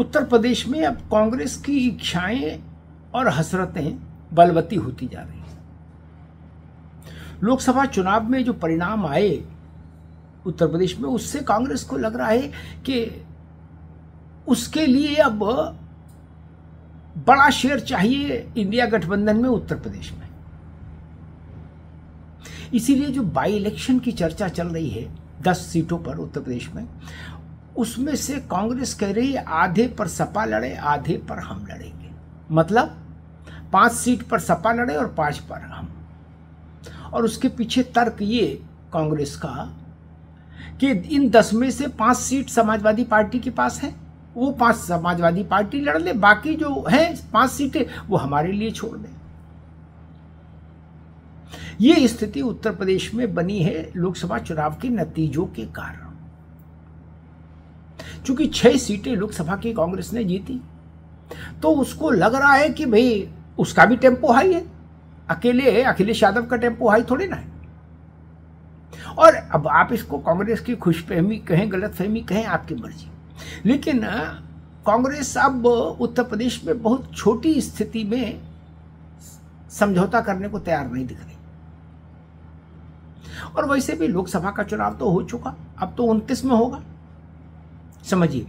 उत्तर प्रदेश में अब कांग्रेस की इच्छाएं और हसरतें बलवती होती जा रही हैं। लोकसभा चुनाव में जो परिणाम आए उत्तर प्रदेश में, उससे कांग्रेस को लग रहा है कि उसके लिए अब बड़ा शेयर चाहिए इंडिया गठबंधन में उत्तर प्रदेश में। इसीलिए जो बाई इलेक्शन की चर्चा चल रही है 10 सीटों पर उत्तर प्रदेश में, उसमें से कांग्रेस कह रही है आधे पर सपा लड़े, आधे पर हम लड़ेंगे। मतलब 5 सीट पर सपा लड़े और 5 पर हम। और उसके पीछे तर्क ये कांग्रेस का कि इन 10 में से 5 सीट समाजवादी पार्टी के पास है, वो 5 समाजवादी पार्टी लड़ ले, बाकी जो है 5 सीटें वो हमारे लिए छोड़ दें। ये स्थिति उत्तर प्रदेश में बनी है लोकसभा चुनाव के नतीजों के कारण। चूंकि 6 सीटें लोकसभा की कांग्रेस ने जीती, तो उसको लग रहा है कि भाई उसका भी टेम्पो हाई है, अकेले अखिलेश यादव का टेम्पो हाई थोड़ी ना है। और अब आप इसको कांग्रेस की खुशफहमी कहें, गलतफहमी कहें, आपकी मर्जी। लेकिन कांग्रेस अब उत्तर प्रदेश में बहुत छोटी स्थिति में समझौता करने को तैयार नहीं दिख रही। और वैसे भी लोकसभा का चुनाव तो हो चुका, अब तो 29 में होगा। समझिए,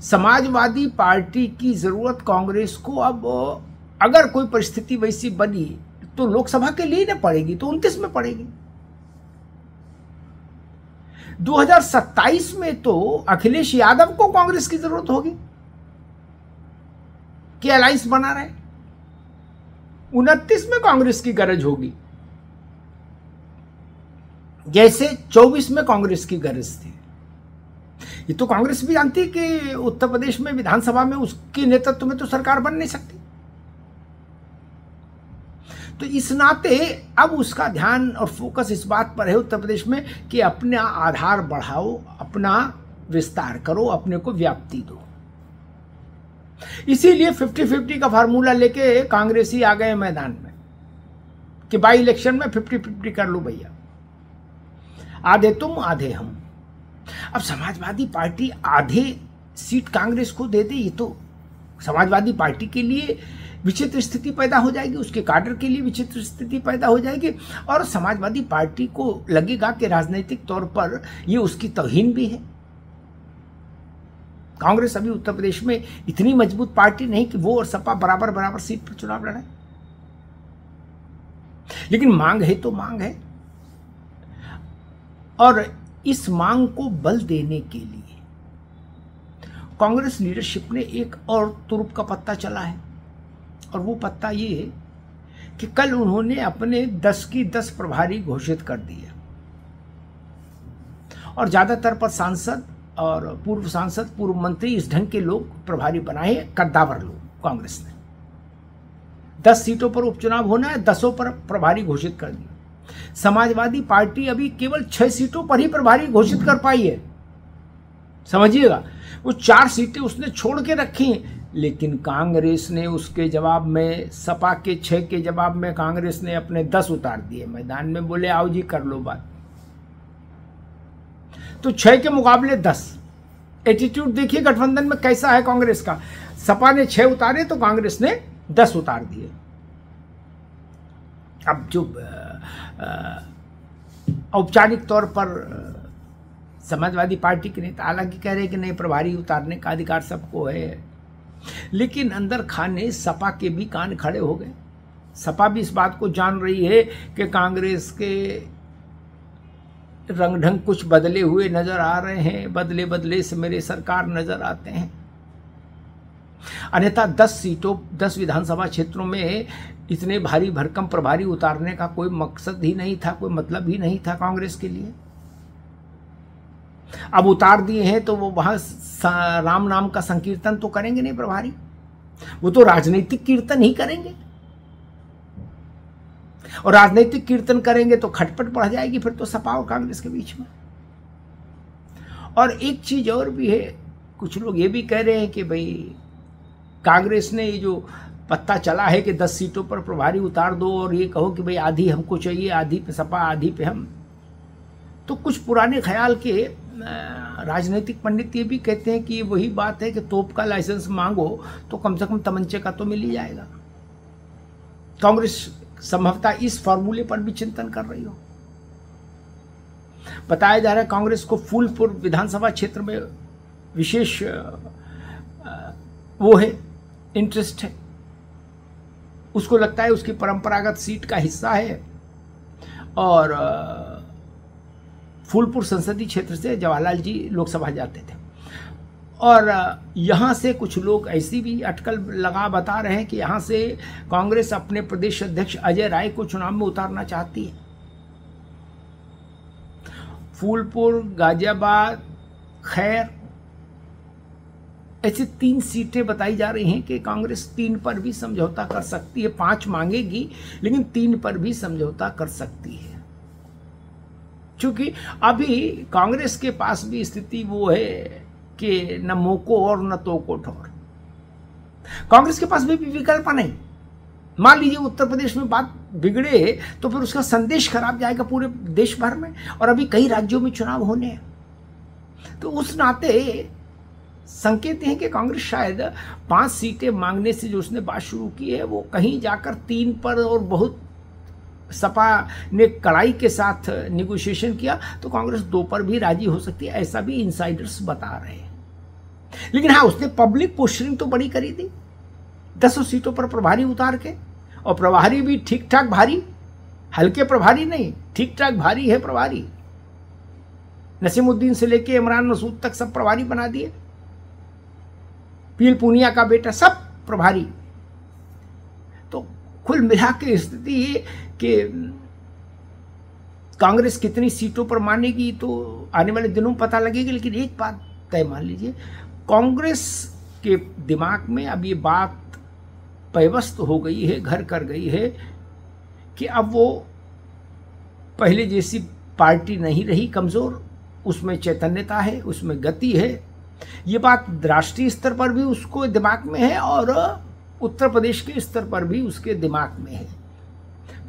समाजवादी पार्टी की जरूरत कांग्रेस को अब अगर कोई परिस्थिति वैसी बनी तो लोकसभा के लिए न पड़ेगी, तो 29 में पड़ेगी। 2027 में तो अखिलेश यादव को कांग्रेस की जरूरत होगी कि अलायंस बना रहे। 29 में कांग्रेस की गरज होगी, जैसे 24 में कांग्रेस की गरज थी। ये तो कांग्रेस भी जानती है कि उत्तर प्रदेश में विधानसभा में उसके नेतृत्व में तो सरकार बन नहीं सकती। तो इस नाते अब उसका ध्यान और फोकस इस बात पर है उत्तर प्रदेश में कि अपना आधार बढ़ाओ, अपना विस्तार करो, अपने को व्याप्ति दो। इसीलिए 50-50 का फार्मूला लेके कांग्रेसी आ गए मैदान में कि बाई इलेक्शन में 50-50 कर लो भैया, आधे तुम आधे हम। अब समाजवादी पार्टी आधे सीट कांग्रेस को दे दे, ये तो समाजवादी पार्टी के लिए विचित्र स्थिति पैदा हो जाएगी, उसके काडर के लिए विचित्र स्थिति पैदा हो जाएगी। और समाजवादी पार्टी को लगेगा कि राजनीतिक तौर पर ये उसकी तौहीन भी है। कांग्रेस अभी उत्तर प्रदेश में इतनी मजबूत पार्टी नहीं कि वो और सपा बराबर बराबर सीट पर चुनाव लड़े, लेकिन मांग है तो मांग है। और इस मांग को बल देने के लिए कांग्रेस लीडरशिप ने एक और तुरुप का पत्ता चला है, और वो पत्ता ये है कि कल उन्होंने अपने 10 की 10 प्रभारी घोषित कर दिए, और ज्यादातर पर सांसद और पूर्व सांसद, पूर्व मंत्री, इस ढंग के लोग प्रभारी बनाए, कद्दावर लोग। कांग्रेस ने 10 सीटों पर उपचुनाव होना है, 10 पर प्रभारी घोषित कर दिया। समाजवादी पार्टी अभी केवल 6 सीटों पर ही प्रभारी घोषित कर पाई है। समझिएगा, वो 4 सीटें उसने छोड़ के रखी हैं, लेकिन कांग्रेस ने उसके जवाब में, सपा के 6 के जवाब में कांग्रेस ने अपने 10 उतार दिए मैदान में, बोले आओ जी कर लो बात। तो 6 के मुकाबले 10। एटीट्यूड देखिए गठबंधन में कैसा है कांग्रेस का। सपा ने 6 उतारे तो कांग्रेस ने 10 उतार दिए। अब जो औपचारिक तौर पर समाजवादी पार्टी के नेता हालांकि कह रहे हैं कि नहीं, प्रभारी उतारने का अधिकार सबको है, लेकिन अंदर खाने सपा के भी कान खड़े हो गए। सपा भी इस बात को जान रही है कि कांग्रेस के रंग ढंग कुछ बदले हुए नजर आ रहे हैं, बदले बदले से मेरे सरकार नजर आते हैं। अन्यथा 10 सीटों, 10 विधानसभा क्षेत्रों में इतने भारी भरकम प्रभारी उतारने का कोई मकसद ही नहीं था, कोई मतलब ही नहीं था कांग्रेस के लिए। अब उतार दिए हैं तो वो वहां राम नाम का संकीर्तन तो करेंगे नहीं प्रभारी, वो तो राजनीतिक कीर्तन ही करेंगे, और राजनीतिक कीर्तन करेंगे तो खटपट बढ़ जाएगी फिर तो सपा और कांग्रेस के बीच में। और एक चीज और भी है, कुछ लोग ये भी कह रहे हैं कि भाई कांग्रेस ने ये जो पत्ता चला है कि 10 सीटों पर प्रभारी उतार दो और ये कहो कि भाई आधी हमको चाहिए, आधी पे सपा, आधी पे हम, तो कुछ पुराने ख्याल के राजनीतिक पंडित ये भी कहते हैं कि वही बात है कि तोप का लाइसेंस मांगो तो कम से कम तमंचे का तो मिल ही जाएगा। कांग्रेस संभवतः इस फॉर्मूले पर भी चिंतन कर रही हो। बताया जा रहा है कांग्रेस को फूलपुर विधानसभा क्षेत्र में विशेष वो है, इंटरेस्ट है। उसको लगता है उसकी परंपरागत सीट का हिस्सा है और फूलपुर संसदीय क्षेत्र से जवाहरलाल जी लोकसभा जाते थे। और यहाँ से कुछ लोग ऐसी भी अटकल लगा बता रहे हैं कि यहाँ से कांग्रेस अपने प्रदेश अध्यक्ष अजय राय को चुनाव में उतारना चाहती है। फूलपुर, गाजियाबाद, खैर, ऐसी 3 सीटें बताई जा रही हैं कि कांग्रेस 3 पर भी समझौता कर सकती है। 5 मांगेगी लेकिन 3 पर भी समझौता कर सकती है, क्योंकि अभी कांग्रेस के पास भी स्थिति वो है कि न मोको और न तो को ठोर। कांग्रेस के पास भी विकल्प नहीं। मान लीजिए उत्तर प्रदेश में बात बिगड़े तो फिर उसका संदेश खराब जाएगा पूरे देश भर में, और अभी कई राज्यों में चुनाव होने हैं। तो उस नाते संकेत हैं कि कांग्रेस शायद 5 सीटें मांगने से जो उसने बात शुरू की है वो कहीं जाकर 3 पर, और बहुत सपा ने कड़ाई के साथ निगोशिएशन किया तो कांग्रेस 2 पर भी राजी हो सकती है, ऐसा भी इनसाइडर्स बता रहे हैं। लेकिन हाँ, उसने पब्लिक पोस्टरिंग तो बड़ी करी थी 10 सीटों पर प्रभारी उतार के, और प्रभारी भी ठीक ठाक भारी, हल्के प्रभारी नहीं, ठीक ठाक भारी है प्रभारी। नसीमुद्दीन से लेके इमरान मसूद तक सब प्रभारी बना दिए, पीएल पूनिया का बेटा सब प्रभारी। तो कुल मिला के स्थिति ये कि कांग्रेस कितनी सीटों पर मानेगी तो आने वाले दिनों में पता लगेगी। लेकिन एक बात तय मान लीजिए, कांग्रेस के दिमाग में अब ये बात पैवस्त हो गई है, घर कर गई है कि अब वो पहले जैसी पार्टी नहीं रही, कमज़ोर, उसमें चैतन्यता है, उसमें गति है। ये बात राष्ट्रीय स्तर पर भी उसको दिमाग में है और उत्तर प्रदेश के स्तर पर भी उसके दिमाग में है।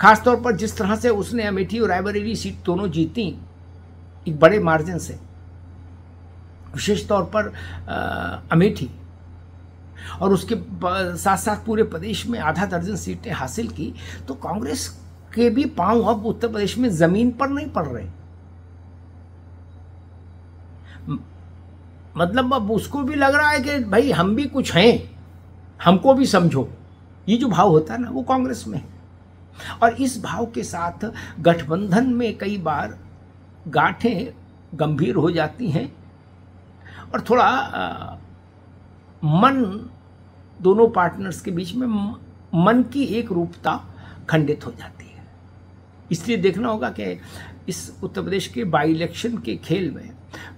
खासतौर पर जिस तरह से उसने अमेठी और रायबरेली सीट दोनों जीती एक बड़े मार्जिन से, विशेष तौर पर अमेठी, और उसके साथ साथ पूरे प्रदेश में आधा दर्जन सीटें हासिल की, तो कांग्रेस के भी पांव अब उत्तर प्रदेश में जमीन पर नहीं पड़ रहे। मतलब अब उसको भी लग रहा है कि भाई हम भी कुछ हैं, हमको भी समझो। ये जो भाव होता है ना, वो कांग्रेस में है। और इस भाव के साथ गठबंधन में कई बार गांठें गंभीर हो जाती हैं और थोड़ा मन, दोनों पार्टनर्स के बीच में मन की एक रूपता खंडित हो जाती है। इसलिए देखना होगा कि इस उत्तर प्रदेश के बाई इलेक्शन के खेल में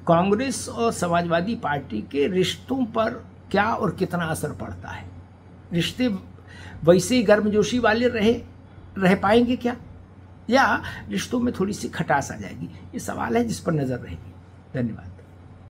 कांग्रेस और समाजवादी पार्टी के रिश्तों पर क्या और कितना असर पड़ता है। रिश्ते वैसे ही गर्मजोशी वाले रह पाएंगे क्या, या रिश्तों में थोड़ी सी खटास आ जाएगी? ये सवाल है जिस पर नजर रहेगी। धन्यवाद।